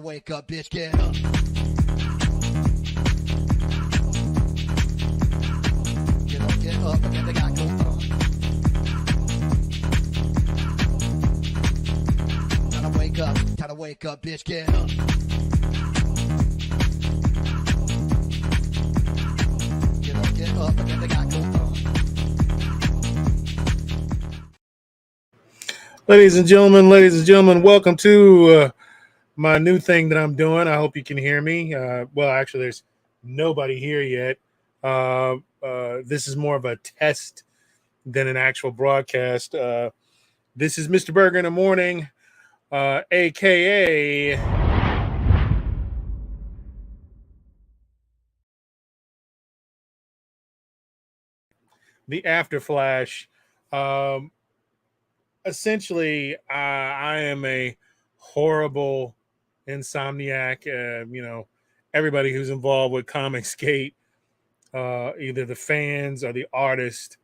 wake up, bitch, get up. Get up, again, they got go on. Time to wake up, bitch, get up. Get up, again, they got go on. Ladies and gentlemen, welcome to my new thing that I'm doing. I hope you can hear me. Well, actually, there's nobody here yet. This is more of a test than an actual broadcast. This is Mr. Burger in the morning, a.k.a. the AfterFlash. Essentially, I am a horrible insomniac. Everybody who's involved with Comicsgate, either the fans or the artist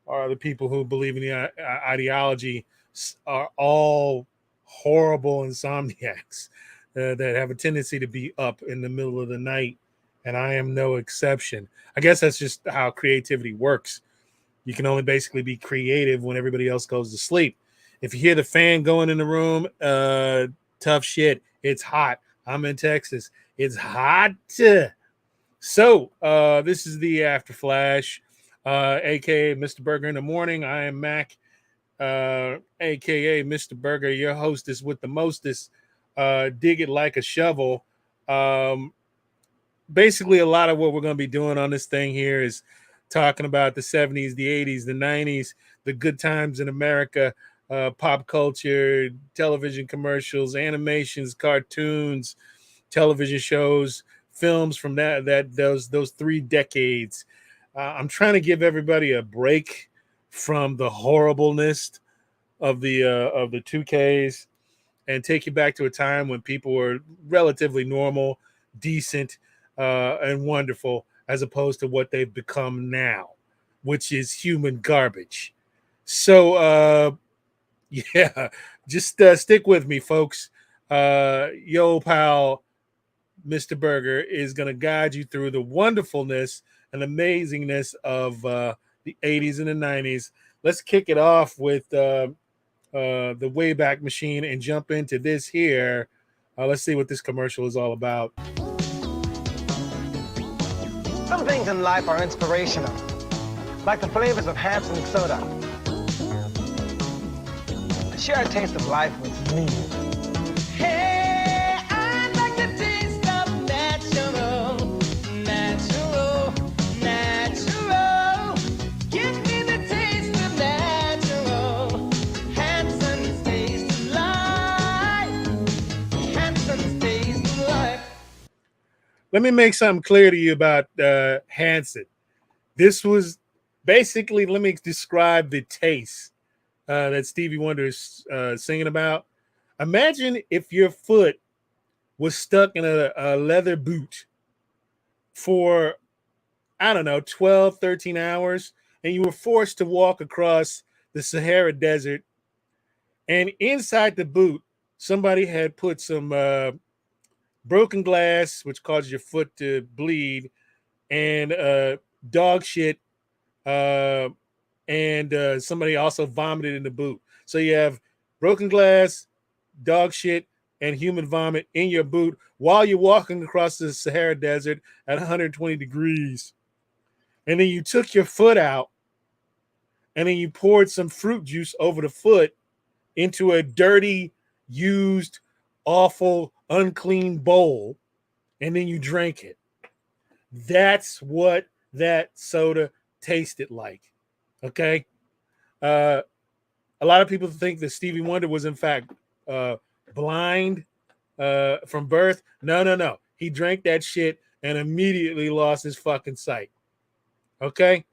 or the people who believe in the ideology, are all horrible insomniacs that have a tendency to be up in the middle of the night, and I am no exception. I guess that's just how creativity works. You can only basically be creative when everybody else goes to sleep. If you hear the fan going in the room, tough shit. It's hot. I'm in Texas. It's hot. So this is the AfterFlash, a.k.a. Mr. Burger in the morning. I am Mac, a.k.a. Mr. Burger, your hostess with the mostest. Dig it like a shovel. Basically, a lot of what we're going to be doing on this thing here is talking about the 70s, the 80s, the 90s, the good times in America, pop culture, television commercials, animations, cartoons, television shows, films from those 3 decades. I'm trying to give everybody a break from the horribleness of the 2Ks and take you back to a time when people were relatively normal, decent, and wonderful, as opposed to what they've become now, which is human garbage. So, yeah, just stick with me, folks. Yo, pal, Mr. Burger is going to guide you through the wonderfulness and amazingness of the 80s and the 90s. Let's kick it off with the Wayback Machine and jump into this here. Let's see what this commercial is all about. Some things in life are inspirational, like the flavors of Hanson Soda. Share a taste of life with me. Hey, I like the taste of natural. Give me the taste of natural. Hanson's taste of life. Hanson's taste of life. Let me make something clear to you about Hanson. This was basically, let me describe the taste that Stevie Wonder is singing about. Imagine if your foot was stuck in a leather boot for, 12, 13 hours, and you were forced to walk across the Sahara Desert, and inside the boot, somebody had put some broken glass, which causes your foot to bleed, and dog shit, and somebody also vomited in the boot. So you have broken glass, dog shit, and human vomit in your boot while you're walking across the Sahara Desert at 120 degrees. And then you took your foot out, and then you poured some fruit juice over the foot into a dirty, used, awful, unclean bowl, and then you drank it. That's what that soda tasted like. Okay? A lot of people think that Stevie Wonder was, in fact, blind from birth. No. He drank that shit and immediately lost his fucking sight. Okay?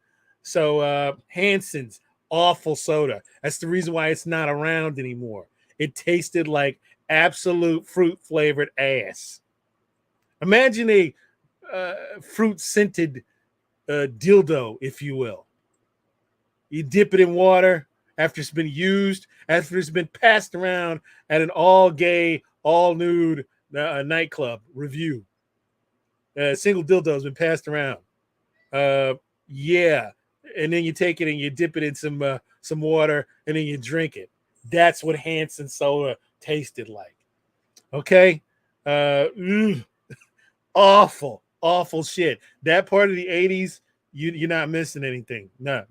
So Hanson's awful soda. That's the reason why it's not around anymore. It tasted like absolute fruit-flavored ass. Imagine a fruit-scented dildo, if you will. You dip it in water after it's been used, after it's been passed around at an all-gay, all-nude a nightclub review. Single dildo has been passed around. Yeah, and then you take it and you dip it in some water and then you drink it. That's what Hanson Soda tasted like. Okay, awful, awful shit. That part of the '80s, you're not missing anything. No.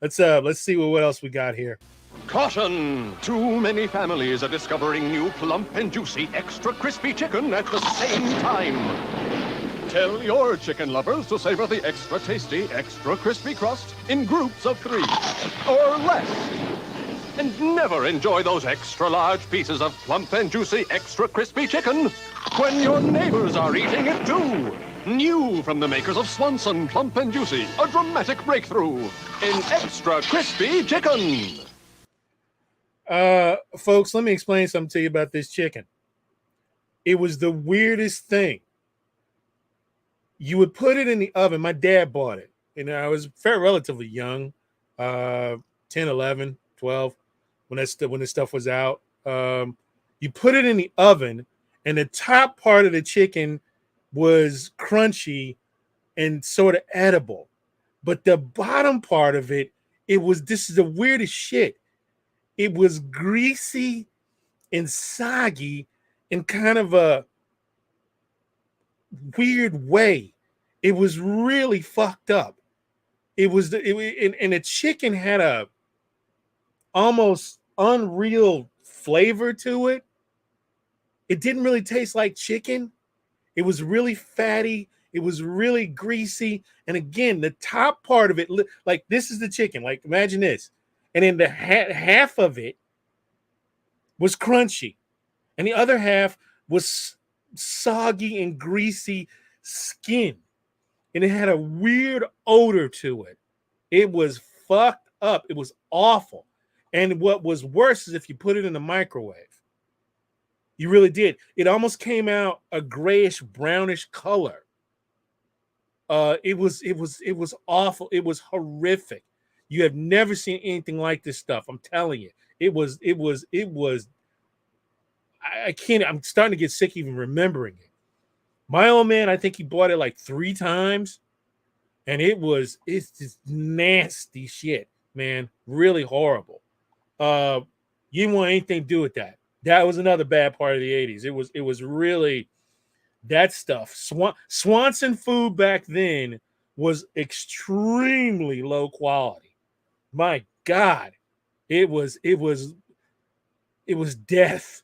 Let's see what else we got here. Caution! Too many families are discovering new plump and juicy extra crispy chicken at the same time. Tell your chicken lovers to savor the extra tasty, extra crispy crust in groups of 3 or less. And never enjoy those extra large pieces of plump and juicy extra crispy chicken when your neighbors are eating it too. New from the makers of Swanson Plump and Juicy, a dramatic breakthrough in extra crispy chicken. Folks, let me explain something to you about this chicken. It was the weirdest thing. You would put it in the oven. My dad bought it. And I was relatively young, 10, 11, 12, when this stuff was out. You put it in the oven, and the top part of the chicken was crunchy and sort of edible. But the bottom part of it, this is the weirdest shit. It was greasy and soggy in kind of a weird way. It was really fucked up. And the chicken had a almost unreal flavor to it. It didn't really taste like chicken. It was really fatty. It was really greasy. And again, the top part of it, like this is the chicken. Like imagine this. And then the half of it was crunchy. And the other half was soggy and greasy skin. And it had a weird odor to it. It was fucked up. It was awful. And what was worse is if you put it in the microwave. You really did. It almost came out a grayish, brownish color. It was awful. It was horrific. You have never seen anything like this stuff. I'm telling you. It was. I can't. I'm starting to get sick even remembering it. My old man, I think he bought it like 3 times, and it's just nasty shit, man. Really horrible. You didn't want anything to do with that. That was another bad part of the 80s. It was really that stuff. Swanson food back then was extremely low quality. My God, it was death.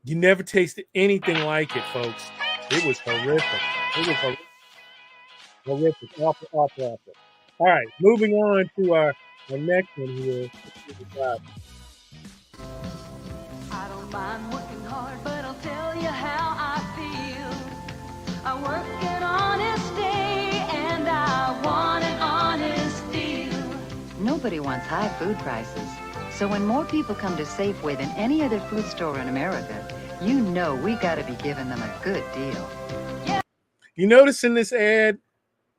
You never tasted anything like it, folks. It was horrific. It was horrific. Awful. All right, moving on to our next one here. I don't mind working hard, but I'll tell you how I feel. I work an honest day, and I want an honest deal. Nobody wants high food prices. So when more people come to Safeway than any other food store in America, you know we got to be giving them a good deal. Yeah. You notice in this ad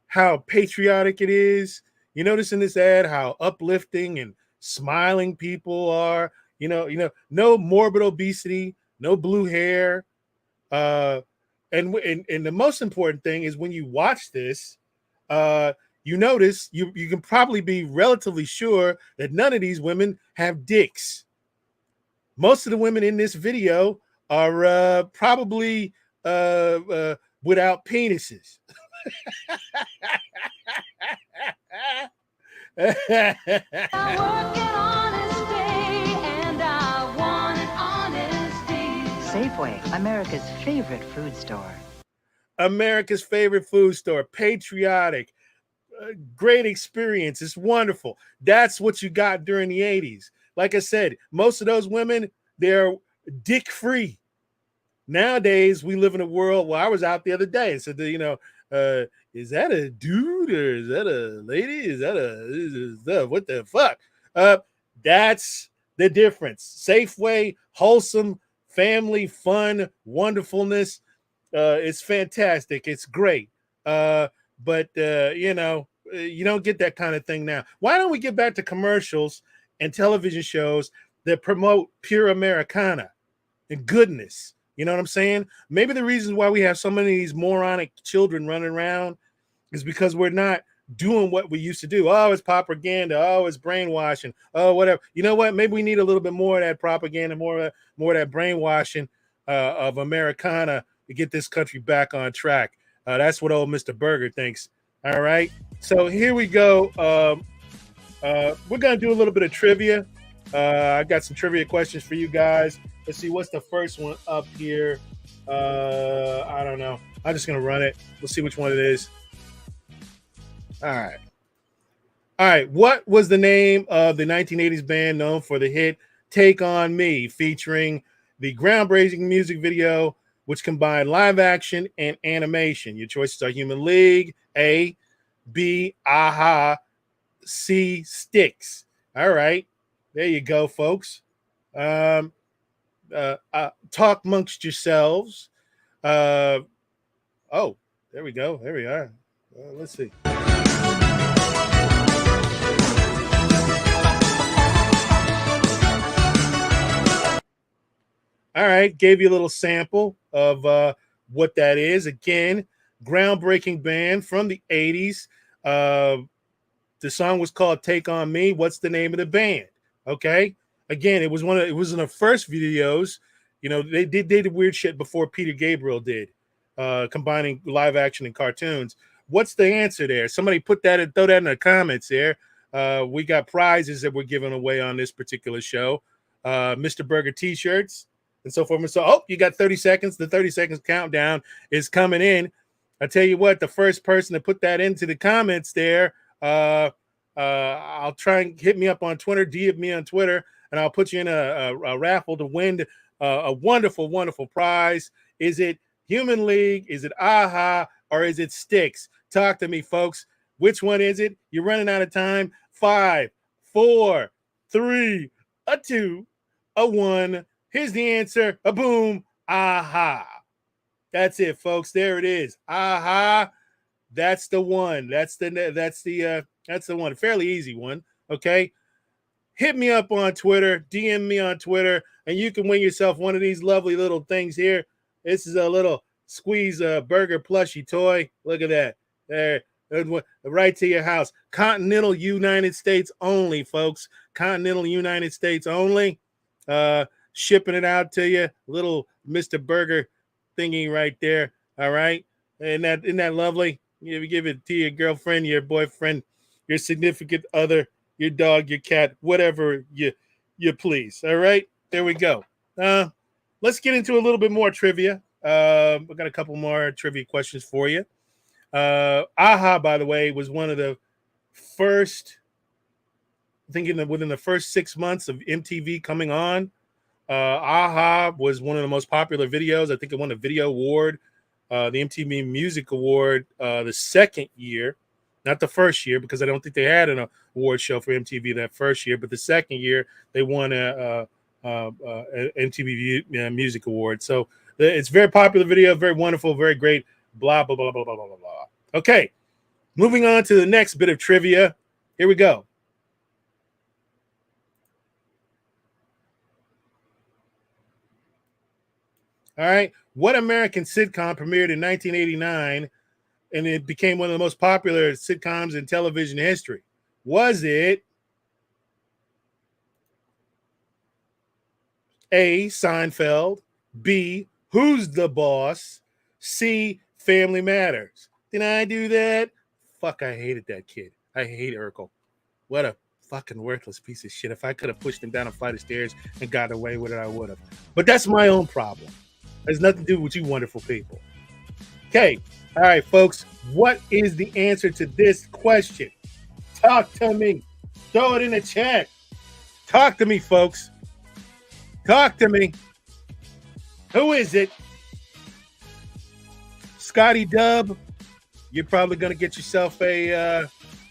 how patriotic it is? You notice in this ad how uplifting and smiling people are? You know, no morbid obesity, no blue hair. And the most important thing is when you watch this, you notice you can probably be relatively sure that none of these women have dicks. Most of the women in this video are probably without penises. Safeway, America's favorite food store. America's favorite food store. Patriotic. Great experience. It's wonderful. That's what you got during the 80s. Like I said, most of those women, they're dick free. Nowadays, we live in a world. Well, I was out the other day and said, is that a dude or is that a lady? Is that what the fuck? That's the difference. Safeway, wholesome, family, fun, wonderfulness. It's fantastic. It's great. But you don't get that kind of thing now. Why don't we get back to commercials and television shows that promote pure Americana and goodness? You know what I'm saying? Maybe the reason why we have so many of these moronic children running around is because we're not doing what we used to do. Oh, it's propaganda. Oh, it's brainwashing. Oh, whatever. You know what? Maybe we need a little bit more of that propaganda, more of that brainwashing of Americana to get this country back on track. That's what old Mr.Burger thinks. All right. So here we go. We're going to do a little bit of trivia. I got some trivia questions for you guys. Let's see. What's the first one up here? I don't know. I'm just going to run it. We'll see which one it is. All right. What was the name of the 1980s band known for the hit Take On Me, featuring the groundbreaking music video which combined live action and animation? Your choices are Human League, A, B, Aha, C, Styx. All right. There you go, folks. Talk amongst yourselves. Oh, there we go. There we are. Let's see. All right, gave you a little sample of what that is. Again, groundbreaking band from the 80s. The song was called Take On Me. What's the name of the band? Okay. Again, it was in the first videos. You know, they did weird shit before Peter Gabriel did, combining live action and cartoons. What's the answer there? Somebody put that and throw that in the comments there. We got prizes that we're giving away on this particular show. Mr.Burger t-shirts and so forth and so. Oh, you got 30 seconds. The 30 seconds countdown is coming in. I tell you what, the first person to put that into the comments there, I'll try and hit me up on Twitter, DM me on Twitter, and I'll put you in a raffle to win a wonderful, wonderful prize. Is it Human League? Is it Aha? Or is it Styx? Talk to me, folks. Which one is it? You're running out of time. 5, 4, 3, 2, 1. Here's the answer. A boom. Aha. That's it, folks. There it is. Aha. That's the one. That's the one. Fairly easy one. Okay. Hit me up on Twitter. DM me on Twitter, and you can win yourself one of these lovely little things here. This is a little squeeze burger plushie toy. Look at that. There. Right to your house. Continental United States only, folks. Continental United States only. Shipping it out to you. Little Mr.Burger thingy right there. All right. Isn't that lovely? You give it to your girlfriend, your boyfriend, your significant other, your dog, your cat, whatever you please. All right. There we go. Let's get into a little bit more trivia. I got a couple more trivia questions for you. Aha, by the way, was one of the first, I think within the first 6 months of MTV coming on. Aha was one of the most popular videos. I think it won a video award, the MTV Music Award, the second year, not the first year, because I don't think they had an award show for MTV that first year, but the second year they won a MTV Music Award. So it's a very popular video, very wonderful, very great, blah, blah, blah, blah, blah, blah, blah, blah. Okay, moving on to the next bit of trivia. Here we go. All right. What American sitcom premiered in 1989 and it became one of the most popular sitcoms in television history? Was it A, Seinfeld, B, Who's the Boss, C, Family Matters? Did I do that? Fuck, I hated that kid. I hate Urkel. What a fucking worthless piece of shit. If I could have pushed him down a flight of stairs and got away with it, I would have. But that's my own problem. It has nothing to do with you wonderful people. Okay. All right, folks. What is the answer to this question? Talk to me. Throw it in the chat. Talk to me, folks. Talk to me. Who is it? Scotty Dub. You're probably going to get yourself a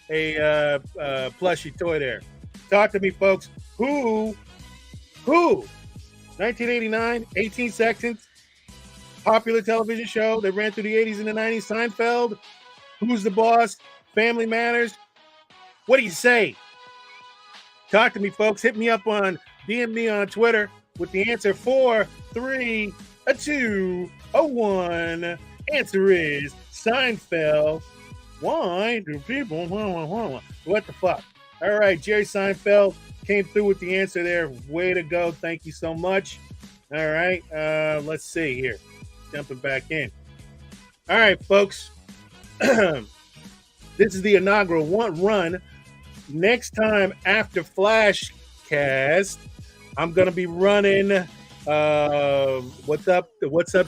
plushie toy there. Talk to me, folks. Who? 1989, 18 seconds. Popular television show that ran through the 80s and the 90s. Seinfeld. Who's the Boss? Family Matters. What do you say? Talk to me, folks. Hit me up on DM me on Twitter with the answer 4, 3, a 2, a 1. Answer is Seinfeld. Why do people? What the fuck? All right, Jerry Seinfeld came through with the answer there. Way to go. Thank you so much. All right, let's see here. Jumping back in. All right, folks. This is the inaugural run. Next time after Flash Cast, I'm going to be running. What's up,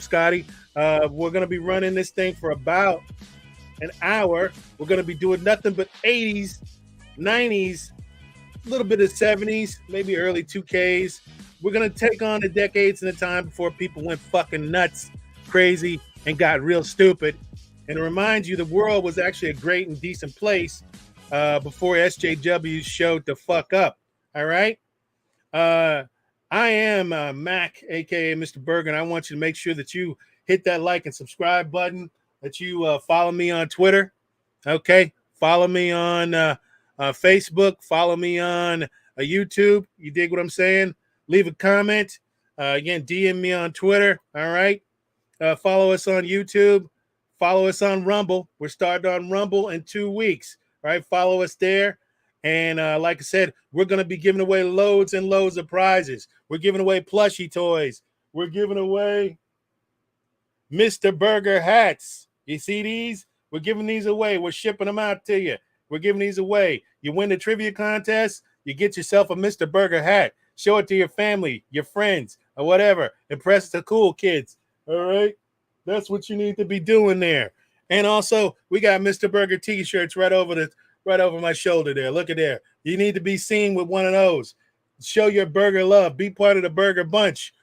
Scotty? We're going to be running this thing for about an hour. We're going to be doing nothing but 80s, 90s, a little bit of 70s, maybe early 2Ks. We're going to take on the decades and the time before people went fucking nuts, crazy, and got real stupid. And to remind you, the world was actually a great and decent place before SJW showed the fuck up. All right? I am Mac, a.k.a. Mr. Burger, and I want you to make sure that you hit that like and subscribe button, that you follow me on Twitter, okay? Follow me on Facebook. Follow me on YouTube. You dig what I'm saying? Leave a comment. Again, DM me on Twitter, all right? Follow us on YouTube. Follow us on Rumble. We're starting on Rumble in 2 weeks, all right? Follow us there. And like I said, we're going to be giving away loads and loads of prizes. We're giving away plushie toys. We're giving away Mr. Burger hats. You see these? We're giving these away. We're shipping them out to you. We're giving these away. You win the trivia contest, you get yourself a Mr. Burger hat. Show it to your family, your friends, or whatever. Impress the cool kids. All right? That's what you need to be doing there. And also, we got Mr. Burger t-shirts right over my shoulder there. Look at there. You need to be seen with one of those. Show your burger love. Be part of the burger bunch.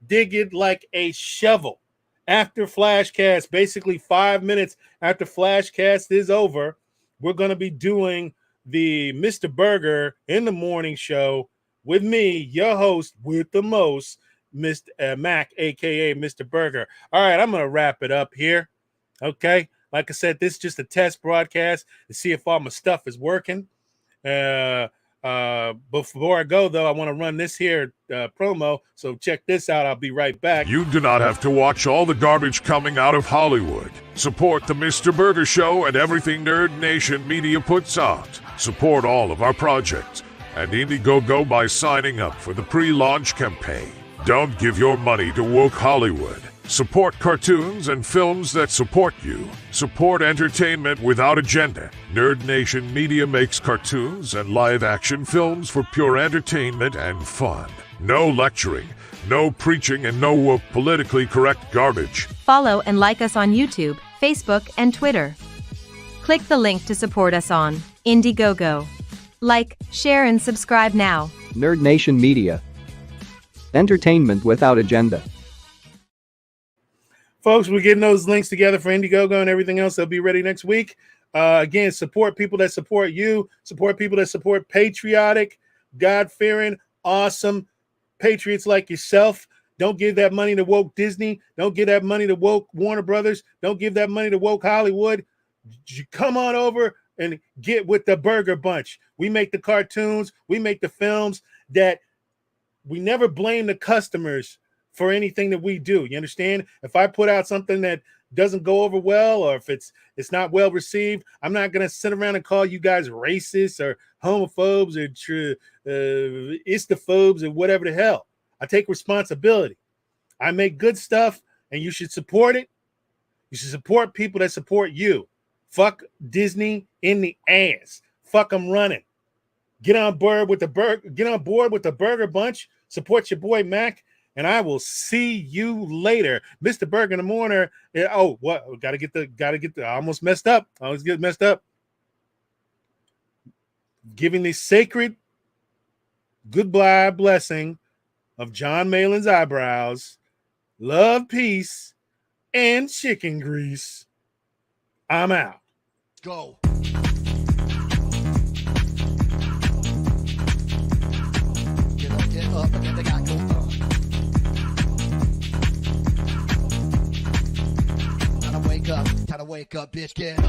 Dig it like a shovel. After Flashcast, basically 5 minutes after Flashcast is over, we're going to be doing the Mr. Burger in the morning show with me, your host with the most, Mr. Mac, a.k.a. Mr. Burger. All right, I'm going to wrap it up here. Okay? Like I said, this is just a test broadcast to see if all my stuff is working. Before I go, though, I want to run this here promo. So check this out. I'll be right back. You do not have to watch all the garbage coming out of Hollywood. Support the Mr. Burger Show and everything Nerd Nation Media puts out. Support all of our projects and Indiegogo by signing up for the pre-launch campaign. Don't give your money to woke Hollywood. Support cartoons and films that support you. Support entertainment without agenda. Nerd Nation Media makes cartoons and live-action films for pure entertainment and fun. No lecturing, no preaching, and no woke politically correct garbage. Follow and like us on YouTube, Facebook, and Twitter. Click the link to support us on Indiegogo. Like, share, and subscribe now. Nerd Nation Media. Entertainment without agenda. Folks, we're getting those links together for Indiegogo and everything else. They'll be ready next week. Again, support people that support you. Support people that support patriotic, God-fearing, awesome patriots like yourself. Don't give that money to woke Disney. Don't give that money to woke Warner Brothers. Don't give that money to woke Hollywood. Come on over and get with the Burger Bunch. We make the cartoons. We make the films that we never blame the customers for anything that we do. You understand? If I put out something that doesn't go over well, or if it's not well received, I'm not going to sit around and call you guys racist or homophobes or istophobes or whatever the hell. I take responsibility. I make good stuff, and you should support it. You should support people that support you. Fuck Disney in the ass. Fuck them running. Get on board with the Burger Bunch. Support your boy Mac. And I will see you later. Mr. Burger in the morning. Oh, what? Gotta get the, I almost messed up. I always get messed up. Giving the sacred goodbye blessing of John Malin's eyebrows, love, peace, and chicken grease. I'm out. Go. Get up, and then they got go. Time to wake up, bitch, get up.